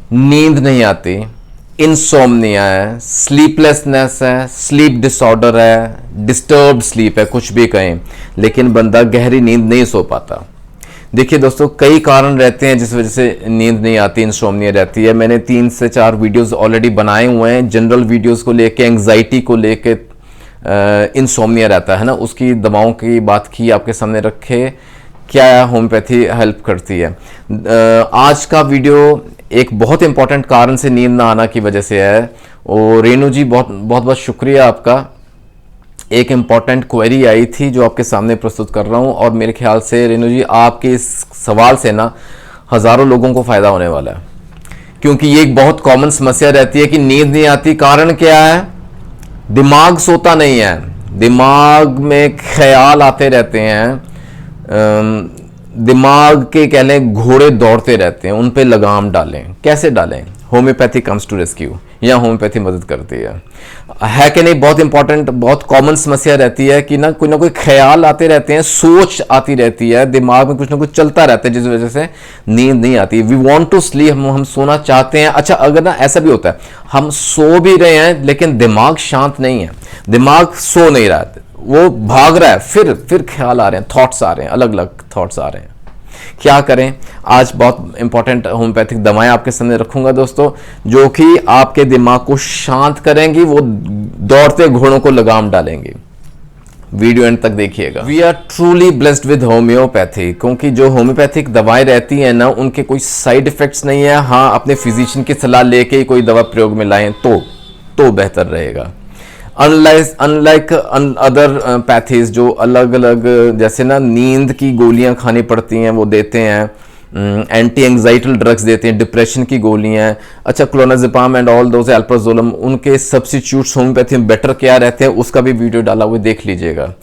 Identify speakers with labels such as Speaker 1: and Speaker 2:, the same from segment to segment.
Speaker 1: नींद नहीं आती, इंसोम्निया है, स्लीपलेसनेस है, स्लीप डिसऑर्डर है, डिस्टर्ब्ड स्लीप है, कुछ भी कहें, लेकिन बंदा गहरी नींद नहीं सो पाता। देखिए दोस्तों, कई कारण रहते हैं जिस वजह से नींद नहीं आती, इंसोम्निया रहती है। मैंने 3 से 4 वीडियोस ऑलरेडी बनाए हुए हैं जनरल वीडियोस को लेके, एंग्जाइटी को लेके, इंसोम्निया रहता है ना, उसकी दवाओं की बात की, आपके सामने रखे क्या होम्योपैथी हेल्प करती है। आज का वीडियो एक बहुत इंपॉर्टेंट कारण से नींद ना आना की वजह से है। और रेणु जी, बहुत बहुत शुक्रिया आपका। एक इंपॉर्टेंट क्वेरी आई थी जो आपके सामने प्रस्तुत कर रहा हूं, और मेरे ख्याल से रेणु जी आपके इस सवाल से ना हज़ारों लोगों को फ़ायदा होने वाला है, क्योंकि ये एक बहुत कॉमन समस्या रहती है कि नींद नहीं आती। कारण क्या है? दिमाग सोता नहीं है, दिमाग में ख्याल आते रहते हैं, दिमाग के कह लें घोड़े दौड़ते रहते हैं। उन पे लगाम डालें, कैसे डालें? होम्योपैथी कम्स टू रेस्क्यू, या होम्योपैथी मदद करती है कि नहीं? बहुत इंपॉर्टेंट, बहुत कॉमन समस्या रहती है कि ना कोई ख्याल आते रहते हैं, सोच आती रहती है, दिमाग में कुछ ना कुछ चलता रहता है, जिस वजह से नींद नहीं आती। वी वॉन्ट टू स्लीप, हम सोना चाहते हैं। अच्छा, अगर ना ऐसा भी होता है, हम सो भी रहे हैं लेकिन दिमाग शांत नहीं है, दिमाग सो नहीं रहा है, वो भाग रहा है, फिर ख्याल आ रहे हैं, थॉट्स आ रहे हैं, अलग अलग थॉट्स आ रहे हैं। क्या करें? आज बहुत इंपॉर्टेंट होम्योपैथिक दवाएं आपके सामने रखूंगा दोस्तों, जो कि आपके दिमाग को शांत करेंगी, वो दौड़ते घोड़ों को लगाम डालेंगी। वीडियो एंड तक देखिएगा। We are truly blessed with homeopathy, क्योंकि जो होम्योपैथिक दवाएं रहती हैं ना, उनके कोई साइड इफेक्ट्स नहीं है। हाँ, अपने फिजिशियन की सलाह लेके ही कोई दवा प्रयोग में लाएं तो बेहतर रहेगा। अनलाइक अदर पैथीज जो अलग अलग, जैसे ना नींद की गोलियां खानी पड़ती हैं, वो देते हैं, एंटी एंग्जाइटल ड्रग्स देते हैं, डिप्रेशन की गोलियां, अच्छा clonazepam and all those, alprazolam, उनके सब्स्टिट्यूट्स होम्योपैथी में बेटर क्या रहते हैं, उसका भी वीडियो डाला हुआ, देख लीजिएगा।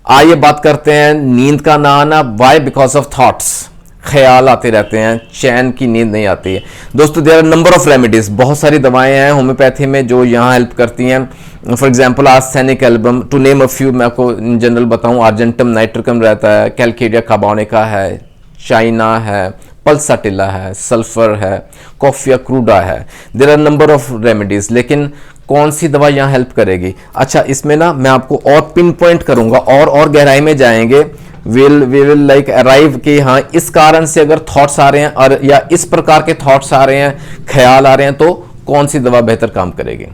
Speaker 1: आइए बात करते हैं नींद का ना आना। वाई? बिकॉज ऑफ थॉट्स, ख्याल आते रहते हैं, चैन की नींद नहीं आती है। दोस्तों, there are number of remedies, बहुत सारी दवाएं हैं होम्योपैथी में जो यहाँ हेल्प करती हैं। For example arsenic album, to name a few, मैं आपको इन जनरल बताऊं, आर्जेंटम नाइट्रिकम रहता है, कैलकेरिया कार्बोनिका है, चाइना है, पल्साटिला है, सल्फर है, कॉफिया क्रूडा है। There are number of remedies, लेकिन कौन सी दवा यहाँ हेल्प करेगी? अच्छा, इसमें ना मैं आपको और पिन पॉइंट करूंगा और गहराई में जाएंगे। वी विल लाइक अराइव कि हाँ, इस कारण से अगर थॉट्स आ रहे हैं और या इस प्रकार के थॉट्स आ रहे हैं, ख्याल आ रहे हैं, तो कौन सी दवा बेहतर काम करेगी।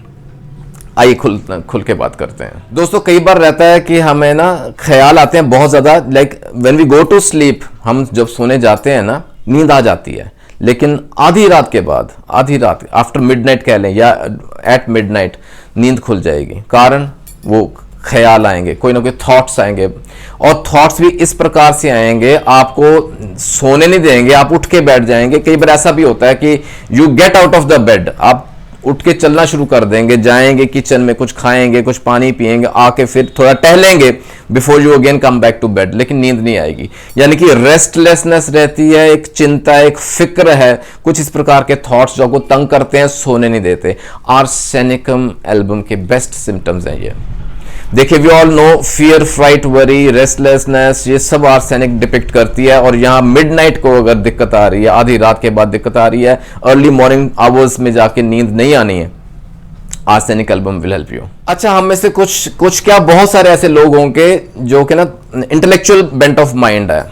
Speaker 1: आइए खुल के बात करते हैं दोस्तों। कई बार रहता है कि हमें ना ख्याल आते हैं बहुत ज्यादा, like when we go to sleep, हम जब सोने जाते हैं ना, नींद आ जाती है, लेकिन आधी रात के बाद, आधी रात आफ्टर मिडनाइट कह लें, या एट मिडनाइट नींद खुल जाएगी। कारण वो ख्याल आएंगे, कोई ना कोई थॉट्स आएंगे, और थॉट्स भी इस प्रकार से आएंगे, आपको सोने नहीं देंगे, आप उठ के बैठ जाएंगे। कई बार ऐसा भी होता है कि you get out of the bed, आप उठ के चलना शुरू कर देंगे, जाएंगे किचन में, कुछ खाएंगे, कुछ पानी पिएंगे, आके फिर थोड़ा टहलेंगे before you again come back to bed, लेकिन नींद नहीं आएगी। यानी कि रेस्टलेसनेस रहती है, एक चिंता, एक फिक्र है, कुछ इस प्रकार के थॉट्स जो आपको तंग करते हैं, सोने नहीं देते। आर्सेनिकम एल्बम के बेस्ट सिम्टम्स हैं ये। देखिए, we all know fear, fright, worry, restlessness, ये सब आर्सेनिक डिपिक्ट करती है। और यहाँ मिडनाइट को अगर दिक्कत आ रही है, आधी रात के बाद दिक्कत आ रही है, अर्ली मॉर्निंग आवर्स में जाके नींद नहीं आनी है, arsenic album will help you. अच्छा, हम में से कुछ क्या, बहुत सारे ऐसे लोग होंगे जो कि ना इंटेलेक्चुअल बेंट ऑफ माइंड है,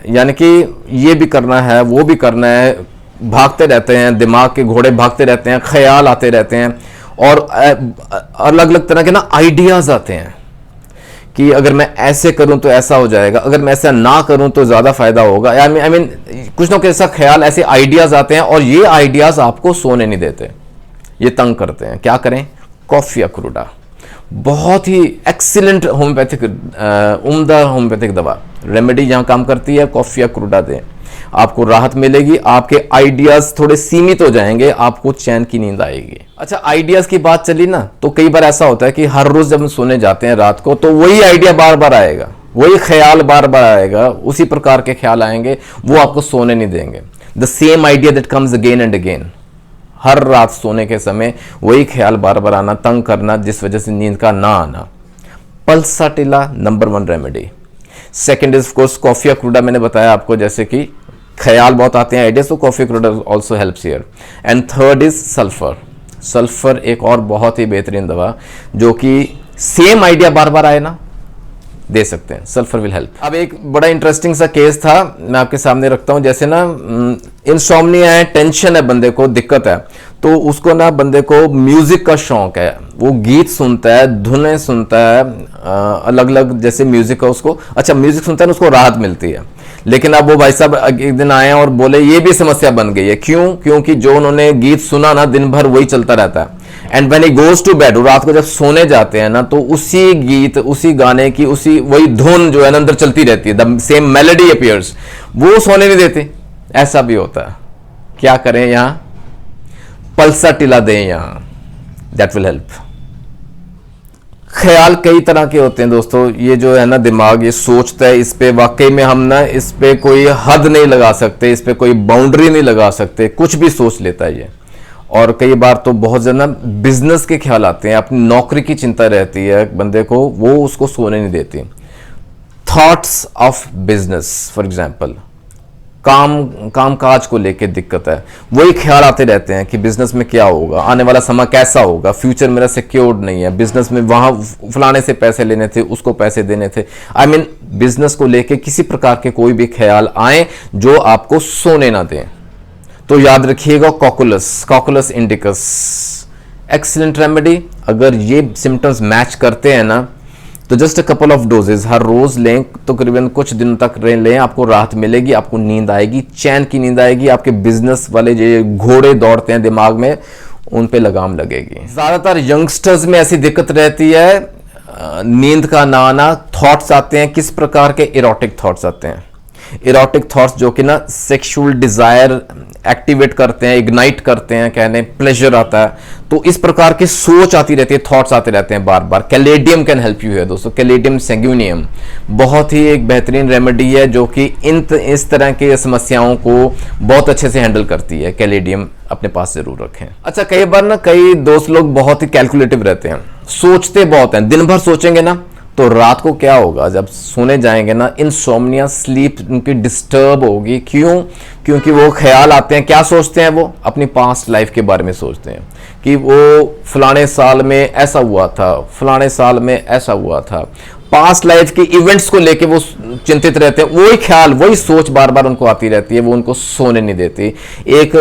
Speaker 1: यानी कि ये भी करना है, वो भी करना है, भागते रहते हैं, दिमाग के घोड़े भागते रहते हैं, ख्याल आते रहते हैं, और अलग अलग तरह के ना आइडियाज आते हैं कि अगर मैं ऐसे करूं तो ऐसा हो जाएगा, अगर मैं ऐसा ना करूं तो ज्यादा फायदा होगा। आई मीन कुछ ना कुछ ऐसा ख्याल, ऐसे आइडियाज आते हैं, और ये आइडियाज आपको सोने नहीं देते, ये तंग करते हैं। क्या करें? कॉफिया क्रूडा, बहुत ही एक्सीलेंट होम्योपैथिक, उम्दा होम्योपैथिक दवा, रेमेडी यहाँ काम करती है। कॉफिया क्रूडा दें, आपको राहत मिलेगी, आपके आइडियाज थोड़े सीमित हो जाएंगे, आपको चैन की नींद आएगी। अच्छा, आइडियाज की बात चली ना, तो कई बार ऐसा होता है कि हर रोज जब हम सोने जाते हैं रात को, तो वही आइडिया बार बार आएगा, वही ख्याल बार बार आएगा, उसी प्रकार के ख्याल आएंगे, वो आपको सोने नहीं देंगे। The same idea that comes again and again, हर रात सोने के समय वही ख्याल बार बार आना, तंग करना, जिस वजह से नींद का ना आना। Pulsatilla number 1 remedy. Second is of course coffea cruda, मैंने बताया आपको, जैसे कि ख्याल बहुत आते हैं, आइडियाज, तो coffee crowder also helps here. And third is sulphur. Sulphur एक और बहुत ही बेहतरीन दवा जो कि सेम आइडिया बार बार आए ना, दे सकते हैं, सल्फर विल हेल्प। अब एक बड़ा इंटरेस्टिंग सा केस था, मैं आपके सामने रखता हूं। जैसे ना इंसोम्निया है, टेंशन है, बंदे को दिक्कत है, तो उसको ना बंदे को म्यूजिक का शौक है, वो गीत सुनता है, धुनें सुनता है, अलग अलग जैसे म्यूजिक का उसको, अच्छा म्यूजिक सुनता है ना, उसको राहत मिलती है। लेकिन अब वो भाई साहब एक दिन आए और बोले ये भी समस्या बन गई है। क्यों? क्योंकि जो उन्होंने गीत सुना ना, दिन भर वही चलता रहता है। And when he goes to bed, रात को जब सोने जाते हैं ना, तो उसी गीत, उसी गाने की, उसी वही धुन जो है ना अंदर चलती रहती है, द सेम मेलोडी अपीयर्स, वो सोने नहीं देती। ऐसा भी होता है। क्या करें? यहां पल्सा टिला दें, यहां दैट विल हेल्प। ख्याल कई तरह के होते हैं दोस्तों, ये जो है ना दिमाग ये सोचता है, इस पे वाकई में हम ना इस पे कोई हद नहीं लगा सकते, इस पे कोई बाउंड्री नहीं लगा सकते, कुछ भी सोच लेता है ये। और कई बार तो बहुत ज़्यादा बिजनेस के ख्याल आते हैं, अपनी नौकरी की चिंता रहती है बंदे को, वो उसको सोने नहीं देती। Thoughts of business for example, काम काज को लेके दिक्कत है, वही ख्याल आते रहते हैं कि बिजनेस में क्या होगा, आने वाला समय कैसा होगा, फ्यूचर मेरा सिक्योर्ड नहीं है, बिजनेस में वहां फलाने से पैसे लेने थे, उसको पैसे देने थे। आई मीन बिजनेस को लेके किसी प्रकार के कोई भी ख्याल आए जो आपको सोने ना दें, तो याद रखिएगा कॉकुलस इंडिकस एक्सीलेंट रेमेडी। अगर ये सिम्टम्स मैच करते हैं ना, तो just a couple of doses हर रोज लें, तो करीबन कुछ दिनों तक लें, आपको राहत मिलेगी, आपको नींद आएगी, चैन की नींद आएगी, आपके बिजनेस वाले जो घोड़े दौड़ते हैं दिमाग में, उन पे लगाम लगेगी। ज्यादातर यंगस्टर्स में ऐसी दिक्कत रहती है, नींद का ना आना, थॉट्स आते हैं, किस प्रकार के? इरोटिक थॉट्स आते हैं। इरोटिक थॉट्स जो कि ना सेक्सुअल डिजायर एक्टिवेट करते हैं, इग्नाइट करते हैं, कहने प्लेजर आता है, तो इस प्रकार की सोच आती रहती है, थॉट्स आते रहते हैं बार बार। कैलेडियम कैन हेल्प यू है दोस्तों, कैलेडियम सैंगुइनियम बहुत ही एक बेहतरीन रेमेडी है जो कि इस तरह की समस्याओं को बहुत अच्छे से हैंडल करती है। कैलेडियम अपने पास जरूर रखें। अच्छा, कई बार ना कई दोस्त लोग बहुत ही कैलकुलेटिव रहते हैं, सोचते बहुत हैं, दिन भर सोचेंगे ना, तो रात को क्या होगा जब सोने जाएंगे ना, इनसोम्निया, स्लीप उनकी डिस्टर्ब होगी। क्यों? क्योंकि वो ख्याल आते हैं, क्या सोचते हैं? वो अपनी पास्ट लाइफ के बारे में सोचते हैं कि वो फलाने साल में ऐसा हुआ था, फलाने साल में ऐसा हुआ था, पास्ट लाइफ के इवेंट्स को लेके वो चिंतित रहते हैं, वही ख्याल, वही सोच बार बार उनको आती रहती है, वो उनको सोने नहीं देती। एक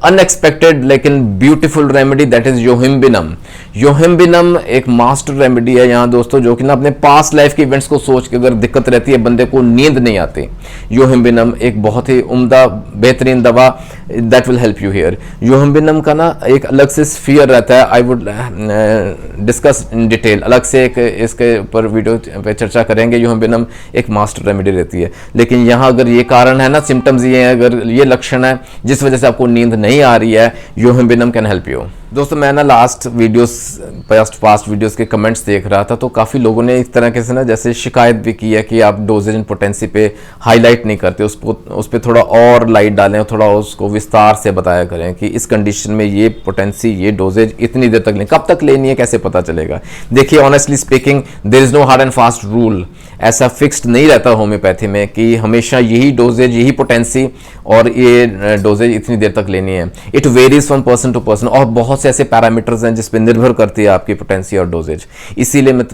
Speaker 1: अनएक्सपेक्टेड लेकिन ब्यूटीफुल रेमेडी दैट इज योहिम्बिनम। योहिम्बिनम एक मास्टर रेमेडी है यहाँ दोस्तों, जो कि ना अपने पास्ट लाइफ के इवेंट्स को सोच के अगर दिक्कत रहती है, बंदे को नींद नहीं आती, योहिम्बिनम एक बहुत ही उम्दा बेहतरीन दवा, that will help you here. Yohimbinum का ना एक अलग से स्फीयर रहता है, I would discuss in detail, अलग से एक इसके ऊपर वीडियो पे चर्चा करेंगे। योहिम्बिनम एक मास्टर रेमेडी रहती है, लेकिन यहाँ अगर ये कारण है ना, सिम्टम्स ये हैं, अगर ये लक्षण है जिस वजह से आपको नींद नहीं आ रही है, योहिम्बिनम कैन हेल्प यू। दोस्तों मैं ना पास्ट वीडियोस के कमेंट्स देख रहा था, तो काफ़ी लोगों ने इस तरह से ना जैसे शिकायत भी की है कि आप डोजेज एंड पोटेंसी पे हाईलाइट नहीं करते, उस पर थोड़ा और लाइट डालें, थोड़ा उसको विस्तार से बताया करें कि इस कंडीशन में ये पोटेंसी, ये डोजेज इतनी देर तक लें, कब तक लेनी है, कैसे पता चलेगा। देखिए honestly speaking there is no hard and fast rule, ऐसा फिक्स्ड नहीं रहता होम्योपैथी में कि हमेशा यही डोजेज, यही पोटेंसी और ये डोजेज इतनी देर तक लेनी है। It varies from person to person, और बहुत से ऐसे पैरामीटर्स हैं जिस पे निर्भर करती है आपकी पोटेंसी और डोजेज। इसीलिए मैं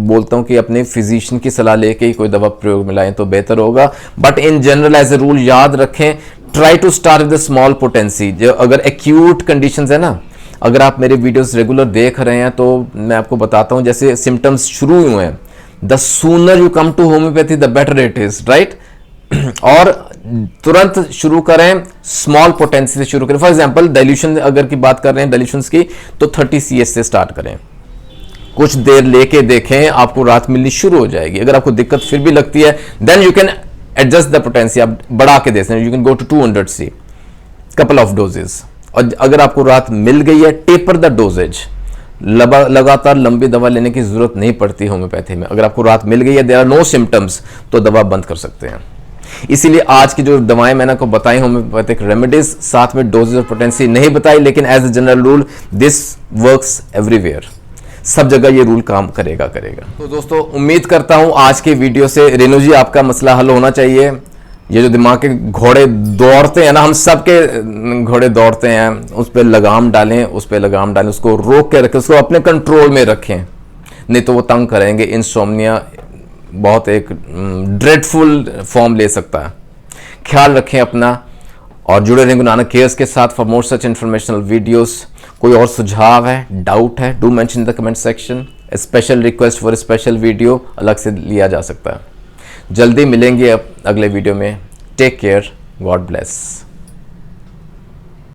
Speaker 1: बोलता हूं कि अपने फिजिशियन की सलाह लेके ही कोई दवा प्रयोग में लाएं तो बेहतर होगा। But in general as a rule याद रखें, try to start with small potency. जो अगर एक्यूट कंडीशंस है ना, अगर आप मेरे वीडियोस रेगुलर देख रहे हैं तो मैं आपको बताता हूं, जैसे सिम्टम्स शुरू हुए हैं, the sooner you come to homeopathy the better it is, right. और तुरंत शुरू करें, स्मॉल पोटेंसी से शुरू करें। फॉर एग्जांपल डाइल्यूशन अगर की बात कर रहे हैं, डाइल्यूशंस की, तो 30 CS से स्टार्ट करें, कुछ देर लेके देखें, आपको राहत मिलनी शुरू हो जाएगी। अगर आपको दिक्कत फिर भी लगती है, then you can adjust the potency, आप बढ़ा के दे सकते हैं, you can go to 200 C, couple of doses. और अगर आपको राहत मिल गई है, टेपर द डोजेज, लगातार लंबी दवा लेने की जरूरत नहीं पड़ती होम्योपैथी में। अगर आपको राहत मिल गई है, देयर आर नो सिम्टम्स, तो दवा बंद कर सकते हैं। इसीलिए आज की जो दवाएं मैंने आपको बताई होम्योपैथिक रेमेडीज, साथ में डोजेज और पोटेंसी नहीं बताई, लेकिन as a general rule this works everywhere, सब जगह ये रूल काम करेगा। तो दोस्तों उम्मीद करता हूं आज के वीडियो से रेणु जी आपका मसला हल होना चाहिए। ये जो दिमाग के घोड़े दौड़ते हैं ना, हम सब के घोड़े दौड़ते हैं, उस पर लगाम डालें, उस पर लगाम डालें, उसको रोक के रखें, उसको अपने कंट्रोल में रखें, नहीं तो वो तंग करेंगे। इंसोम्निया बहुत एक ड्रेडफुल फॉर्म ले सकता है। ख्याल रखें अपना और जुड़े रहें गुरु नानक केयर्स के साथ for more such informational videos. कोई और सुझाव है, डाउट है, do mention in the comment section. Special request for special video अलग से लिया जा सकता है। जल्दी मिलेंगे अब अगले वीडियो में। Take care, God bless.